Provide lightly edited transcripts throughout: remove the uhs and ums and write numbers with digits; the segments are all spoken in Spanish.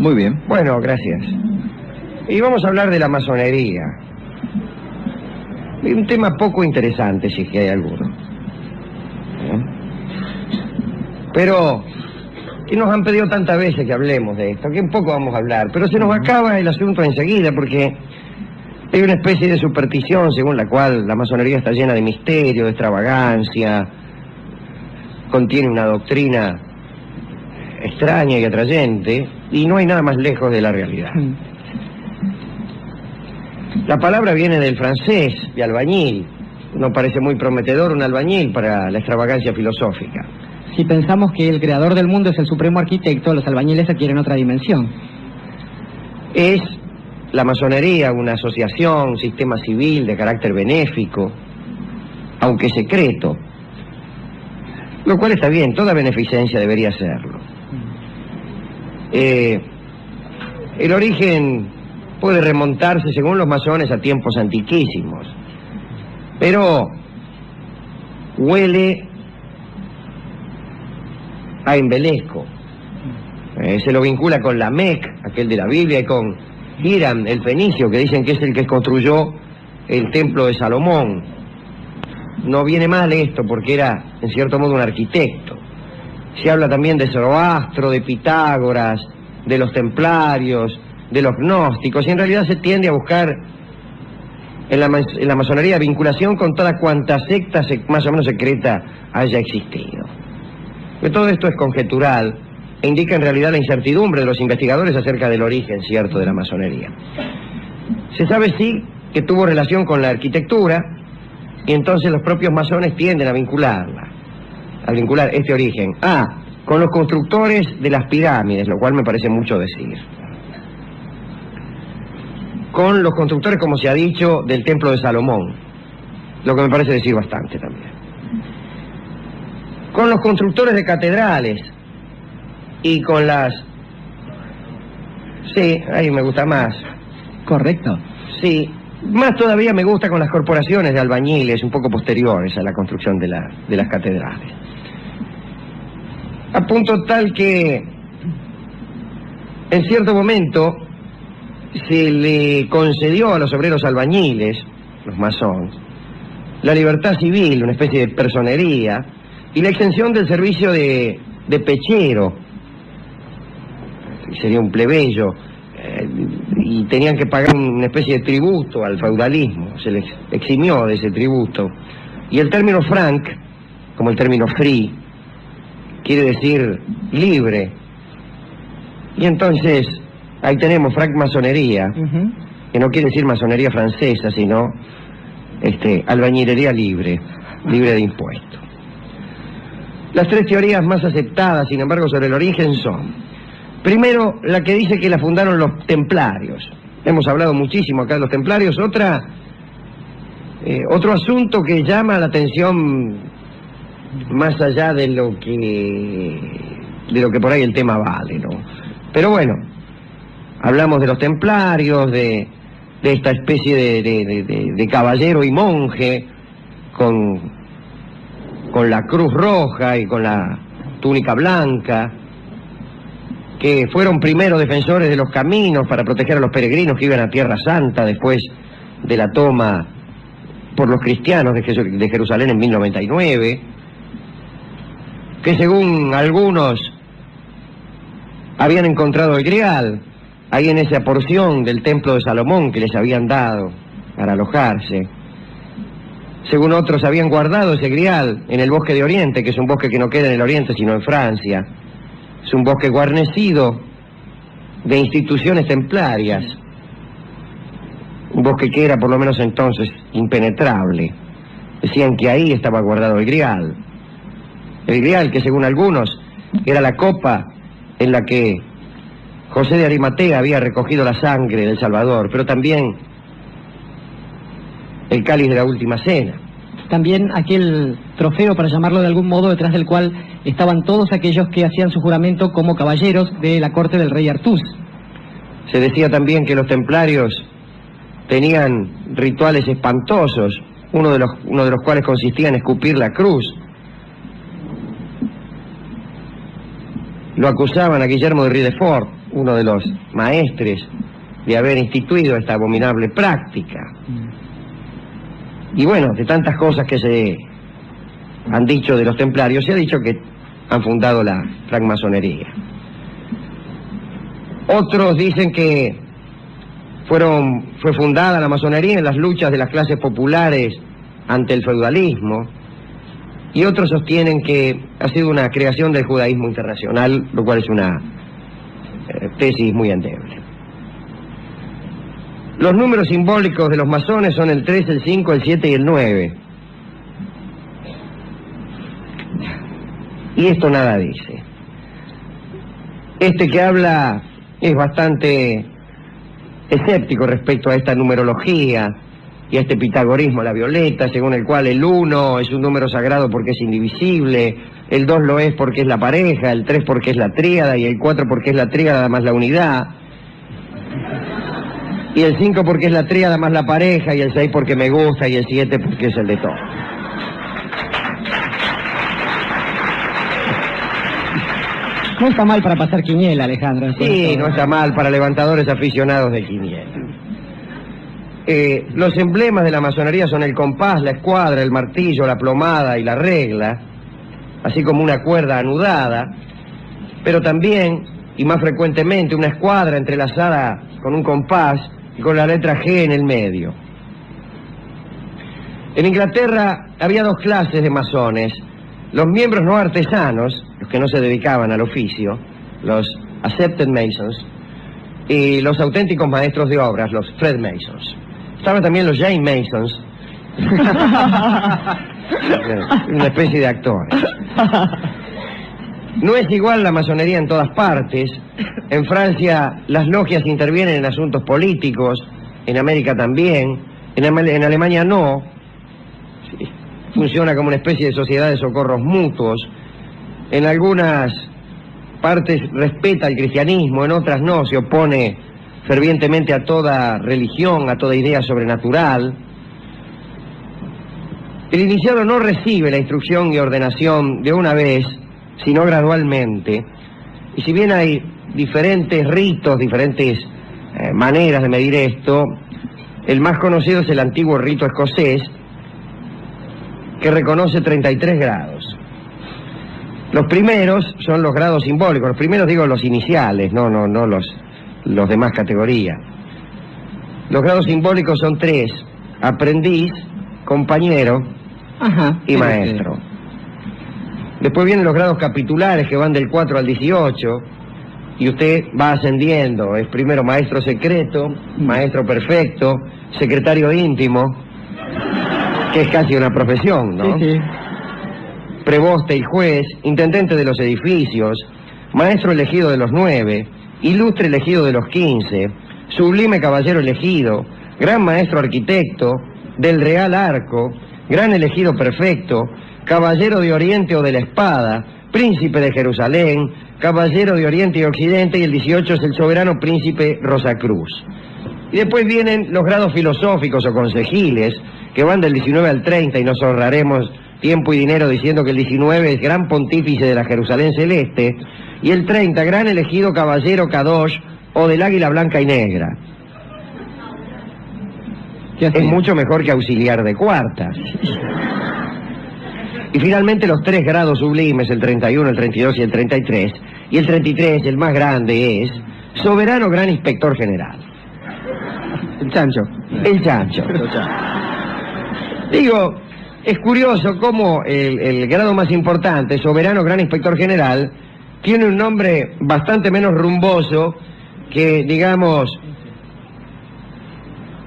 Muy bien. Bueno, gracias. Y vamos a hablar de la masonería. Un tema poco interesante, si es que hay alguno. Pero que nos han pedido tantas veces que hablemos de esto, que un poco vamos a hablar. Pero se nos acaba el asunto enseguida, porque hay una especie de superstición según la cual la masonería está llena de misterio, de extravagancia, contiene una doctrina extraña y atrayente, y no hay nada más lejos de la realidad. La palabra viene del francés, de albañil. No parece muy prometedor un albañil para la extravagancia filosófica. Si pensamos que el creador del mundo es el supremo arquitecto, los albañiles adquieren otra dimensión. Es la masonería una asociación, un sistema civil de carácter benéfico, aunque secreto, lo cual está bien, toda beneficencia debería serlo. El origen puede remontarse, según los masones, a tiempos antiquísimos, pero huele a embelesco. Se lo vincula con Lamec, aquel de la Biblia, y con Hiram, el fenicio, que dicen que es el que construyó el templo de Salomón. No viene mal esto, porque era, en cierto modo, un arquitecto. Se habla también de Zoroastro, de Pitágoras, de los templarios, de los gnósticos, y en realidad se tiende a buscar en la masonería vinculación con toda cuanta secta más o menos secreta haya existido. Pero todo esto es conjetural e indica en realidad la incertidumbre de los investigadores acerca del origen cierto de la masonería. Se sabe sí que tuvo relación con la arquitectura, y entonces los propios masones tienden a vincular este origen con los constructores de las pirámides, lo cual me parece mucho decir. Con los constructores, como se ha dicho, del templo de Salomón, lo que me parece decir bastante también. Con los constructores de catedrales y con las... Sí, ahí me gusta más. Correcto. Sí, más todavía me gusta con las corporaciones de albañiles un poco posteriores a la construcción de las catedrales. A punto tal que en cierto momento se le concedió a los obreros albañiles, los masones, la libertad civil, una especie de personería, y la exención del servicio de pechero, sería un plebeyo, y tenían que pagar una especie de tributo al feudalismo, se les eximió de ese tributo. Y el término franc, como el término free, quiere decir libre. Y entonces ahí tenemos francmasonería, que no quiere decir masonería francesa, sino albañilería libre, libre de impuestos. Las tres teorías más aceptadas, sin embargo, sobre el origen son: primero, la que dice que la fundaron los templarios. Hemos hablado muchísimo acá de los templarios. Otro asunto que llama la atención más allá de lo que por ahí el tema vale, ¿no? Pero bueno, hablamos de los templarios, de esta especie de caballero y monje con la cruz roja y con la túnica blanca, que fueron primero defensores de los caminos para proteger a los peregrinos que iban a Tierra Santa después de la toma por los cristianos de Jerusalén en 1099, que según algunos habían encontrado el Grial ahí en esa porción del templo de Salomón que les habían dado para alojarse. Según otros habían guardado ese Grial en el bosque de Oriente, que es un bosque que no queda en el Oriente sino en Francia. Es un bosque guarnecido de instituciones templarias, un bosque que era por lo menos entonces impenetrable. Decían que ahí estaba guardado el Grial que según algunos era la copa en la que José de Arimatea había recogido la sangre del Salvador, pero también el cáliz de la última cena. También aquel trofeo, para llamarlo de algún modo, detrás del cual estaban todos aquellos que hacían su juramento como caballeros de la corte del rey Artús. Se decía también que los templarios tenían rituales espantosos, uno de los cuales consistía en escupir la cruz. Lo acusaban a Guillermo de Ridefort uno de los maestres de haber instituido esta abominable práctica. Y bueno, de tantas cosas que se han dicho de los templarios, se ha dicho que han fundado la francmasonería. Otros dicen que fue fundada la masonería en las luchas de las clases populares ante el feudalismo, y otros sostienen que ha sido una creación del judaísmo internacional, lo cual es una tesis muy endeble. Los números simbólicos de los masones son el 3, el 5, el 7 y el 9. Y esto nada dice. Este que habla es bastante escéptico respecto a esta numerología y a este pitagorismo, la violeta, según el cual el 1 es un número sagrado porque es indivisible, el 2 lo es porque es la pareja, el 3 porque es la tríada, y el 4 porque es la tríada más la unidad, y el 5 porque es la tríada más la pareja, y el 6 porque me gusta, y el 7 porque es el de todo. No está mal para pasar quiniela, Alejandro. Sí, no está mal para levantadores aficionados de quiniela. Los emblemas de la masonería son el compás, la escuadra, el martillo, la plomada y la regla, así como una cuerda anudada, pero también, y más frecuentemente, una escuadra entrelazada con un compás y con la letra G en el medio. En Inglaterra había dos clases de masones: los miembros no artesanos, los que no se dedicaban al oficio, los accepted masons, y los auténticos maestros de obras, los Freemasons. Estaban también los Jane Masons, una especie de actores. No es igual la masonería en todas partes. En Francia las logias intervienen en asuntos políticos, en América también, en Alemania no. Sí. Funciona como una especie de sociedad de socorros mutuos. En algunas partes respeta el cristianismo, en otras no, se opone fervientemente a toda religión, a toda idea sobrenatural. El iniciado no recibe la instrucción y ordenación de una vez, sino gradualmente. Y si bien hay diferentes ritos, diferentes maneras de medir esto, el más conocido es el antiguo rito escocés, que reconoce 33 grados. Los primeros son los grados simbólicos, los primeros digo los iniciales, no los demás categorías. Los grados simbólicos son 3: aprendiz, compañero y maestro. Después vienen los grados capitulares, que van del 4 al 18, y usted va ascendiendo. Es primero maestro secreto, maestro perfecto, secretario íntimo, que es casi una profesión, ¿no? Sí, sí. Preboste y juez, intendente de los edificios, maestro elegido de los 9, ilustre elegido de los 15, sublime caballero elegido, gran maestro arquitecto, del real arco, gran elegido perfecto, caballero de Oriente o de la espada, príncipe de Jerusalén, caballero de Oriente y Occidente, y el 18 es el soberano príncipe Rosacruz. Y después vienen los grados filosóficos o consejiles, que van del 19 al 30, y nos ahorraremos tiempo y dinero diciendo que el 19 es gran pontífice de la Jerusalén celeste, y el 30, gran elegido caballero Kadosh o del águila blanca y negra. Es mucho mejor que auxiliar de cuartas. Y finalmente los 3 grados sublimes, el 31, el 32 y el 33. Y el 33, el más grande, es soberano gran inspector general. El chancho. El chancho. Digo, es curioso cómo el grado más importante, soberano gran inspector general, tiene un nombre bastante menos rumboso que, digamos,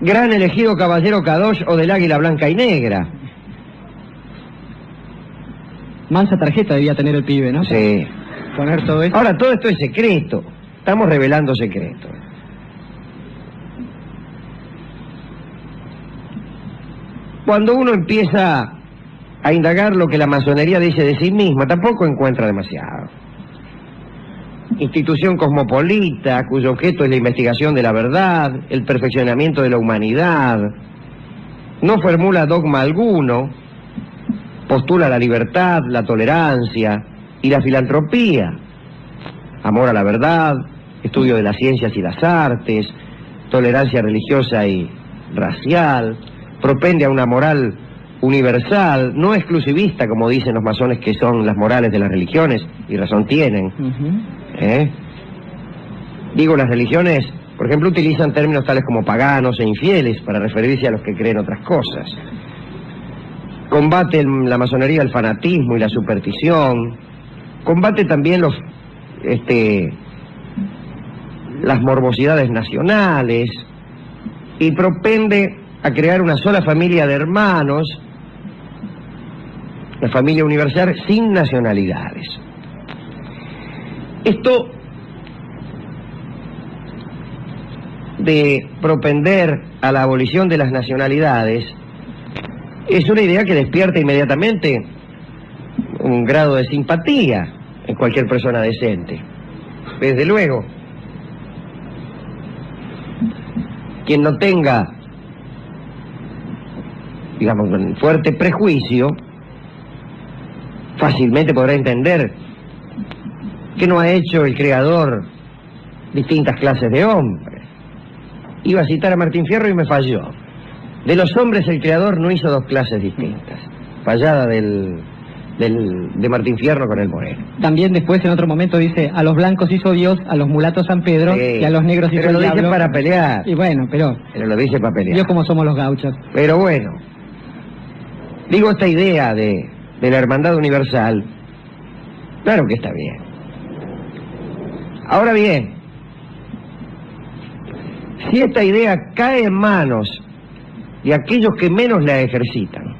gran elegido caballero Kadosh o del águila blanca y negra. Mansa tarjeta debía tener el pibe, ¿no? Sí. Poner todo esto. Ahora, todo esto es secreto. Estamos revelando secretos. Cuando uno empieza a indagar lo que la masonería dice de sí misma, tampoco encuentra demasiado. Institución cosmopolita, cuyo objeto es la investigación de la verdad, el perfeccionamiento de la humanidad, no formula dogma alguno, postula la libertad, la tolerancia y la filantropía, amor a la verdad, estudio de las ciencias y las artes, tolerancia religiosa y racial, propende a una moral universal, no exclusivista, como dicen los masones que son las morales de las religiones, y razón tienen. Digo, las religiones, por ejemplo, utilizan términos tales como paganos e infieles para referirse a los que creen otras cosas. Combate en la masonería el fanatismo y la superstición, combate también las morbosidades nacionales y propende a crear una sola familia de hermanos, la familia universal sin nacionalidades. Esto de propender a la abolición de las nacionalidades es una idea que despierta inmediatamente un grado de simpatía en cualquier persona decente. Desde luego, quien no tenga, digamos, un fuerte prejuicio, fácilmente podrá entender que no ha hecho el Creador distintas clases de hombres. Iba a citar a Martín Fierro y me falló. De los hombres el Creador no hizo dos clases distintas. Fallada de Martín Fierro con el Moreno. También después en otro momento dice, a los blancos hizo Dios, a los mulatos San Pedro, sí, y a los negros hizo el diablo. Pero lo dice para pelear. Y bueno, pero lo dice para pelear. Dios como somos los gauchos. Pero bueno, digo, esta idea de la hermandad universal, claro que está bien. Ahora bien, si esta idea cae en manos de aquellos que menos la ejercitan,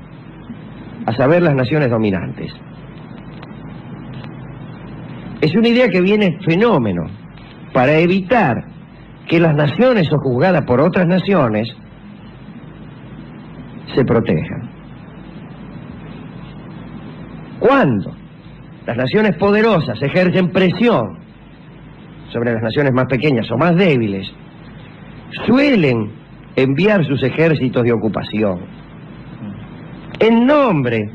a saber, las naciones dominantes, es una idea que viene fenómeno para evitar que las naciones sojuzgadas por otras naciones se protejan. Cuando las naciones poderosas ejercen presión sobre las naciones más pequeñas o más débiles, suelen enviar sus ejércitos de ocupación en nombre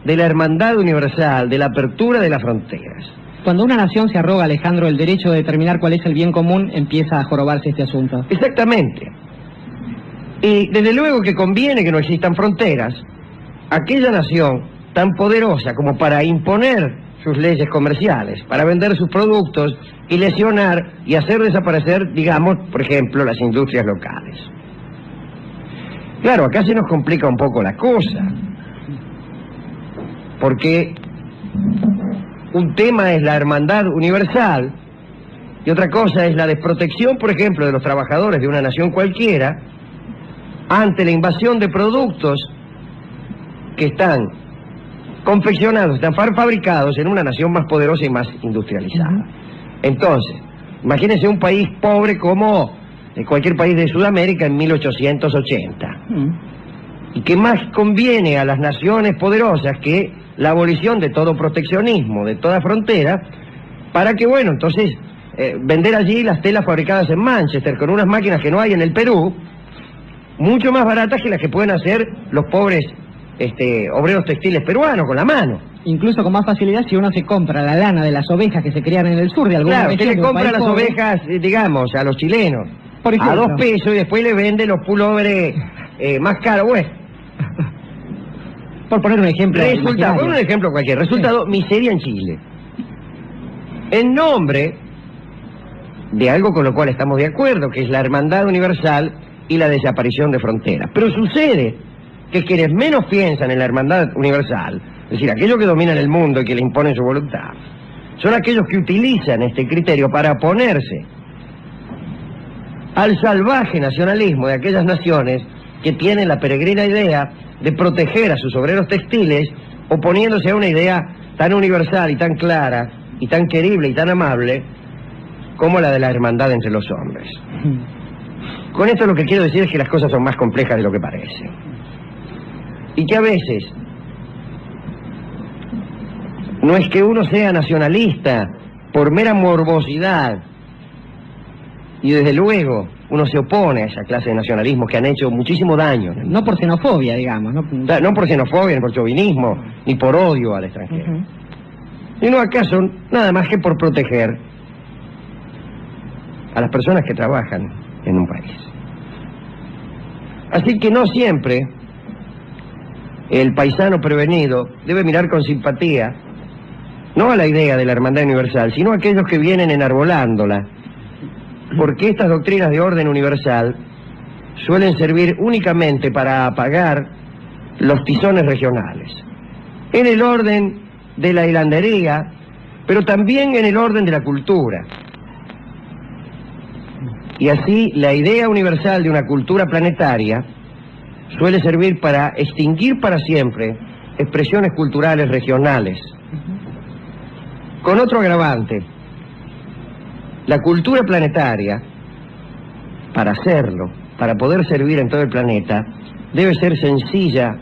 de la hermandad universal, de la apertura de las fronteras. Cuando una nación se arroga, Alejandro, el derecho de determinar cuál es el bien común, empieza a jorobarse este asunto. Exactamente. Y desde luego que conviene que no existan fronteras. Aquella nación tan poderosa como para imponer sus leyes comerciales, para vender sus productos y lesionar y hacer desaparecer, digamos, por ejemplo, las industrias locales. Claro, acá se nos complica un poco la cosa, porque un tema es la hermandad universal y otra cosa es la desprotección, por ejemplo, de los trabajadores de una nación cualquiera ante la invasión de productos que están confeccionados, están fabricados en una nación más poderosa y más industrializada. Entonces, imagínense un país pobre como cualquier país de Sudamérica en 1880. ¿Y qué más conviene a las naciones poderosas que la abolición de todo proteccionismo, de toda frontera, para que, bueno, entonces, vender allí las telas fabricadas en Manchester con unas máquinas que no hay en el Perú, mucho más baratas que las que pueden hacer los pobres obreros textiles peruanos con la mano? Incluso con más facilidad si uno se compra la lana de las ovejas que se crían en el sur de alguna región. Claro, usted le compra las pobre, ovejas, digamos, a los chilenos, por ejemplo, a 2 pesos y después le vende los pulóveres más caros. Bueno, por poner un ejemplo. Por un ejemplo cualquier. Resultado, sí, miseria en Chile. En nombre de algo con lo cual estamos de acuerdo, que es la hermandad universal y la desaparición de fronteras. Pero sucede que quienes menos piensan en la hermandad universal, es decir, aquellos que dominan el mundo y que le imponen su voluntad, son aquellos que utilizan este criterio para oponerse al salvaje nacionalismo de aquellas naciones que tienen la peregrina idea de proteger a sus obreros textiles, oponiéndose a una idea tan universal y tan clara y tan querible y tan amable como la de la hermandad entre los hombres. Con esto lo que quiero decir es que las cosas son más complejas de lo que parecen. Y que a veces no es que uno sea nacionalista por mera morbosidad, y desde luego uno se opone a esa clase de nacionalismos que han hecho muchísimo daño. No por xenofobia, digamos. No por xenofobia, ni por chauvinismo, ni por odio al extranjero. Sino acaso nada más que por proteger a las personas que trabajan en un país. Así que no siempre el paisano prevenido debe mirar con simpatía, no a la idea de la hermandad universal, sino a aquellos que vienen enarbolándola, porque estas doctrinas de orden universal suelen servir únicamente para apagar los tizones regionales, en el orden de la hilandería, pero también en el orden de la cultura. Y así la idea universal de una cultura planetaria suele servir para extinguir para siempre expresiones culturales regionales. Con otro agravante, la cultura planetaria, para hacerlo, para poder servir en todo el planeta, debe ser sencilla,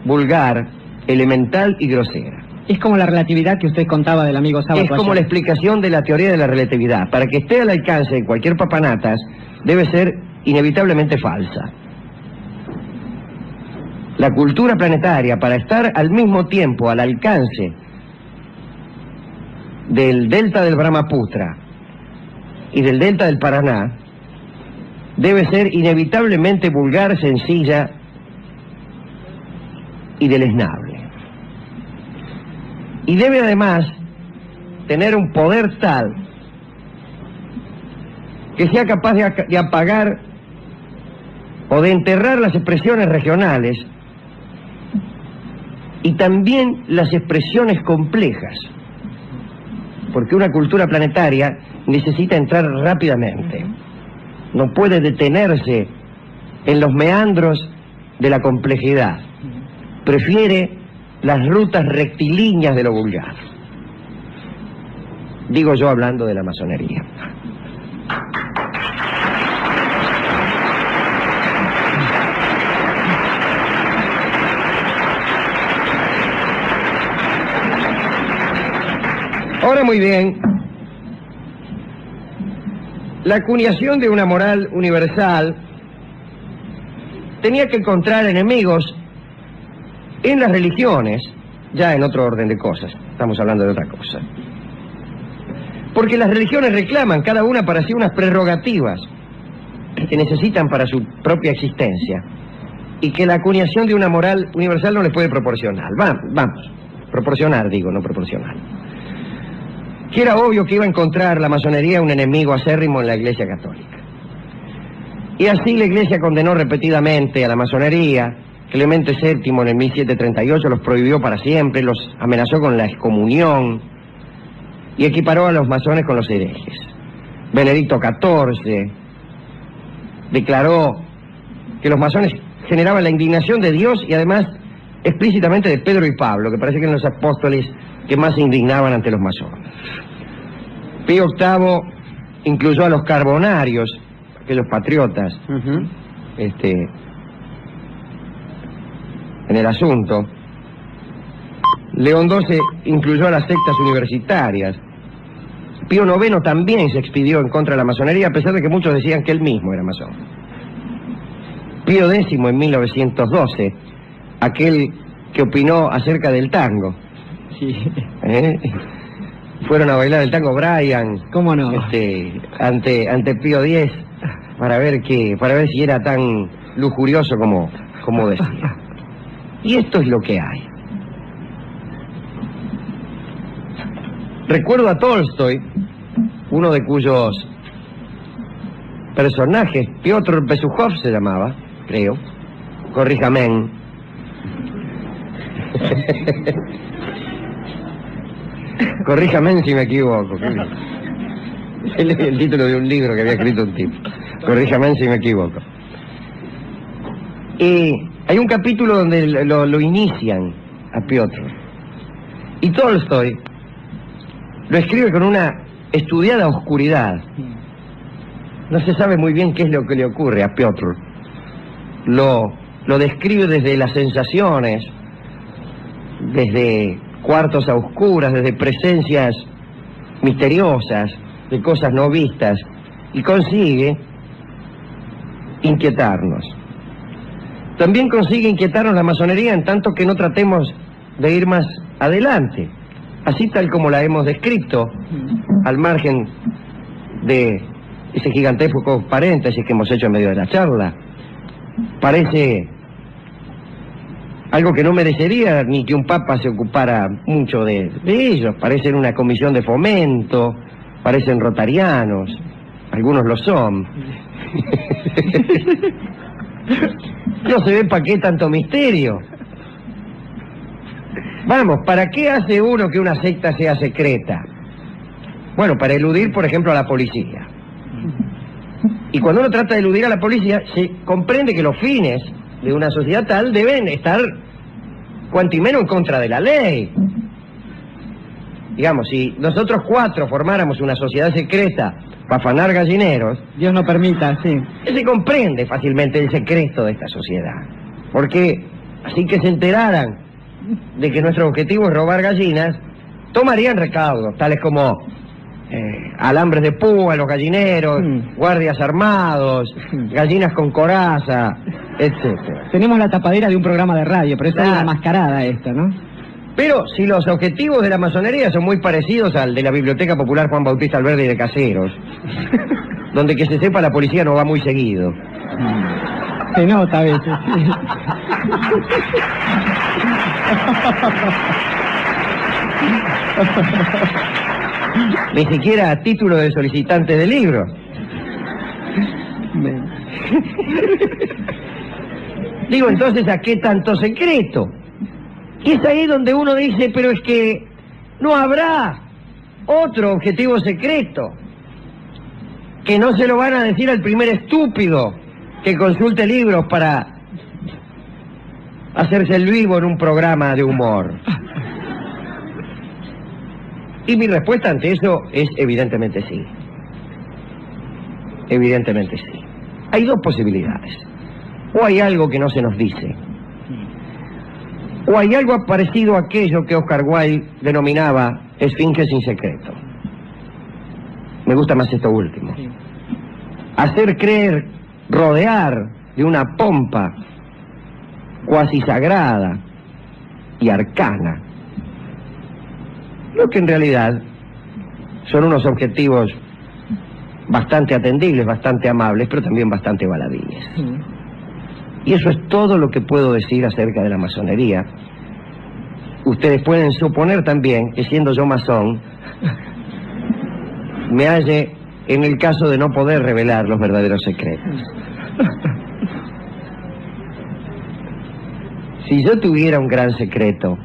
vulgar, elemental y grosera. Es como la relatividad que usted contaba del amigo Sábato. Es como la explicación de la teoría de la relatividad. Para que esté al alcance de cualquier papanatas, debe ser inevitablemente falsa. La cultura planetaria, para estar al mismo tiempo al alcance del delta del Brahmaputra y del delta del Paraná, debe ser inevitablemente vulgar, sencilla y deleznable. Y debe además tener un poder tal que sea capaz de apagar o de enterrar las expresiones regionales y también las expresiones complejas, porque una cultura planetaria necesita entrar rápidamente, no puede detenerse en los meandros de la complejidad, prefiere las rutas rectilíneas de lo vulgar. Digo yo hablando de la masonería. Ahora muy bien, la acuñación de una moral universal tenía que encontrar enemigos en las religiones, ya en otro orden de cosas, estamos hablando de otra cosa. Porque las religiones reclaman cada una para sí unas prerrogativas que necesitan para su propia existencia y que la acuñación de una moral universal no les puede proporcionar. Vamos, proporcionar digo, no proporcionar. Que era obvio que iba a encontrar la masonería un enemigo acérrimo en la Iglesia Católica. Y así la Iglesia condenó repetidamente a la masonería. Clemente VII en el 1738 los prohibió para siempre, los amenazó con la excomunión y equiparó a los masones con los herejes. Benedicto XIV declaró que los masones generaban la indignación de Dios y además explícitamente de Pedro y Pablo, que parece que eran los apóstoles que más se indignaban ante los masones. Pío VIII incluyó a los carbonarios, aquellos patriotas, en el asunto. León XII incluyó a las sectas universitarias. Pío IX también se expidió en contra de la masonería, a pesar de que muchos decían que él mismo era masón. Pío X en 1912, aquel que opinó acerca del tango. Sí. Fueron a bailar el tango Brian. ¿Cómo no? Ante Pío X para ver si era tan lujurioso como decía. Y esto es lo que hay. Recuerdo a Tolstoy, uno de cuyos personajes, Piotr Besukhov se llamaba, creo, corríjame. Corríjame si me equivoco. El título de un libro que había escrito un tipo. Corríjame si me equivoco. Y hay un capítulo donde lo inician a Piotr. Y Tolstoy lo escribe con una estudiada oscuridad. No se sabe muy bien qué es lo que le ocurre a Piotr. Lo describe desde las sensaciones, desde cuartos a oscuras, desde presencias misteriosas, de cosas no vistas, y consigue inquietarnos. También consigue inquietarnos la masonería en tanto que no tratemos de ir más adelante, así tal como la hemos descrito, al margen de ese gigantesco paréntesis que hemos hecho en medio de la charla, parece algo que no merecería ni que un papa se ocupara mucho de ellos. Parecen una comisión de fomento, parecen rotarianos, algunos lo son. No se ve para qué tanto misterio. Vamos, ¿para qué hace uno que una secta sea secreta? Bueno, para eludir, por ejemplo, a la policía. Y cuando uno trata de eludir a la policía, se comprende que los fines de una sociedad tal deben estar cuanto y menos en contra de la ley. Digamos, si nosotros 4 formáramos una sociedad secreta para afanar gallineros, Dios no permita, sí. se comprende fácilmente el secreto de esta sociedad. Porque así que se enteraran de que nuestro objetivo es robar gallinas, tomarían recaudos, tales como alambres de púa en los gallineros, guardias armados, gallinas con coraza, etcétera. Tenemos la tapadera de un programa de radio, pero es una mascarada esto, ¿no? Pero si los objetivos de la masonería son muy parecidos al de la Biblioteca Popular Juan Bautista Alberdi de Caseros, donde que se sepa la policía no va muy seguido. Se nota a veces, sí. Ni siquiera a título de solicitante de libros. Digo, entonces, ¿a qué tanto secreto? Y es ahí donde uno dice, pero es que no habrá otro objetivo secreto, que no se lo van a decir al primer estúpido que consulte libros para hacerse el vivo en un programa de humor. Y mi respuesta ante eso es evidentemente sí. Evidentemente sí. Hay 2 posibilidades. O hay algo que no se nos dice, o hay algo parecido a aquello que Oscar Wilde denominaba esfinge sin secreto. Me gusta más esto último. Hacer creer, rodear de una pompa cuasi sagrada y arcana lo que en realidad son unos objetivos bastante atendibles, bastante amables, pero también bastante baladíes. Y eso es todo lo que puedo decir acerca de la masonería. Ustedes pueden suponer también que, siendo yo masón, me halle en el caso de no poder revelar los verdaderos secretos. Si yo tuviera un gran secreto,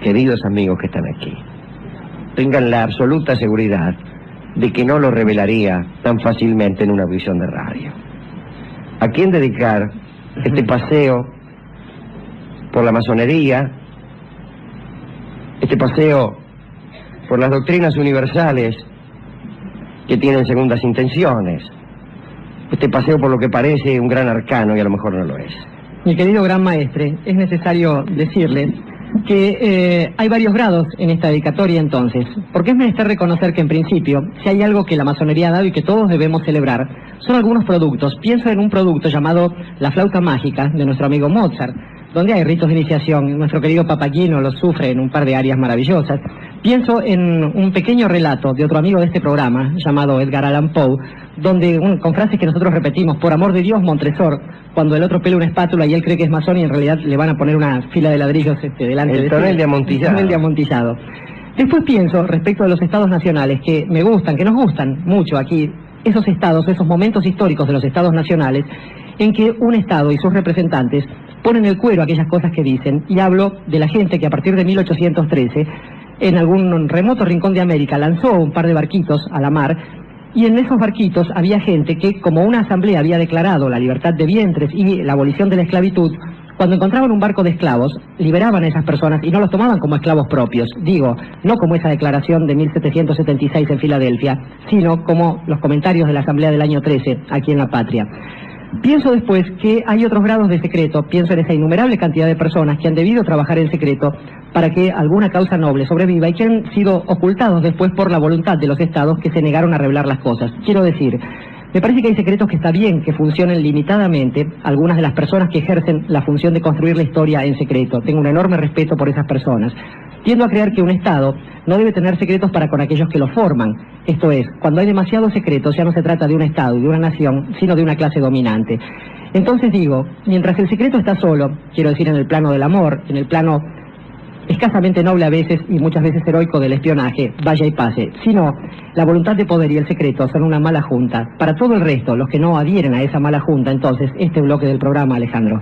queridos amigos que están aquí, tengan la absoluta seguridad de que no lo revelaría tan fácilmente en una visión de radio. ¿A quién dedicar este paseo por la masonería, este paseo por las doctrinas universales que tienen segundas intenciones, este paseo por lo que parece un gran arcano y a lo mejor no lo es? Mi querido gran maestre, es necesario decirle que hay varios grados en esta dedicatoria entonces, porque es menester reconocer que en principio, si hay algo que la masonería ha dado y que todos debemos celebrar, son algunos productos. Pienso en un producto llamado la flauta mágica de nuestro amigo Mozart, donde hay ritos de iniciación. Nuestro querido Papagino los sufre en un par de áreas maravillosas. Pienso en un pequeño relato de otro amigo de este programa, llamado Edgar Allan Poe, donde con frases que nosotros repetimos: por amor de Dios, Montresor, cuando el otro pela una espátula y él cree que es masón y en realidad le van a poner una fila de ladrillos delante de él. El tonel de amontillado. El tonel de amontillado. Después pienso, respecto de los estados nacionales, que me gustan, que nos gustan mucho aquí, esos estados, esos momentos históricos de los estados nacionales, en que un estado y sus representantes ponen el cuero a aquellas cosas que dicen, y hablo de la gente que a partir de 1813, en algún remoto rincón de América, lanzó un par de barquitos a la mar, y en esos barquitos había gente que, como una asamblea había declarado la libertad de vientres y la abolición de la esclavitud, cuando encontraban un barco de esclavos, liberaban a esas personas y no los tomaban como esclavos propios. Digo, no como esa declaración de 1776 en Filadelfia, sino como los comentarios de la asamblea del año 13, aquí en La Patria. Pienso después que hay otros grados de secreto, pienso en esa innumerable cantidad de personas que han debido trabajar en secreto para que alguna causa noble sobreviva y que han sido ocultados después por la voluntad de los estados que se negaron a revelar las cosas. Quiero decir, me parece que hay secretos que está bien que funcionen limitadamente algunas de las personas que ejercen la función de construir la historia en secreto. Tengo un enorme respeto por esas personas. Tiendo a creer que un Estado no debe tener secretos para con aquellos que lo forman. Esto es, cuando hay demasiados secretos ya no se trata de un Estado y de una nación, sino de una clase dominante. Entonces digo, mientras el secreto está solo, quiero decir en el plano del amor, en el plano escasamente noble a veces y muchas veces heroico del espionaje, vaya y pase. Si no, la voluntad de poder y el secreto son una mala junta. Para todo el resto, los que no adhieren a esa mala junta, entonces, este bloque del programa, Alejandro.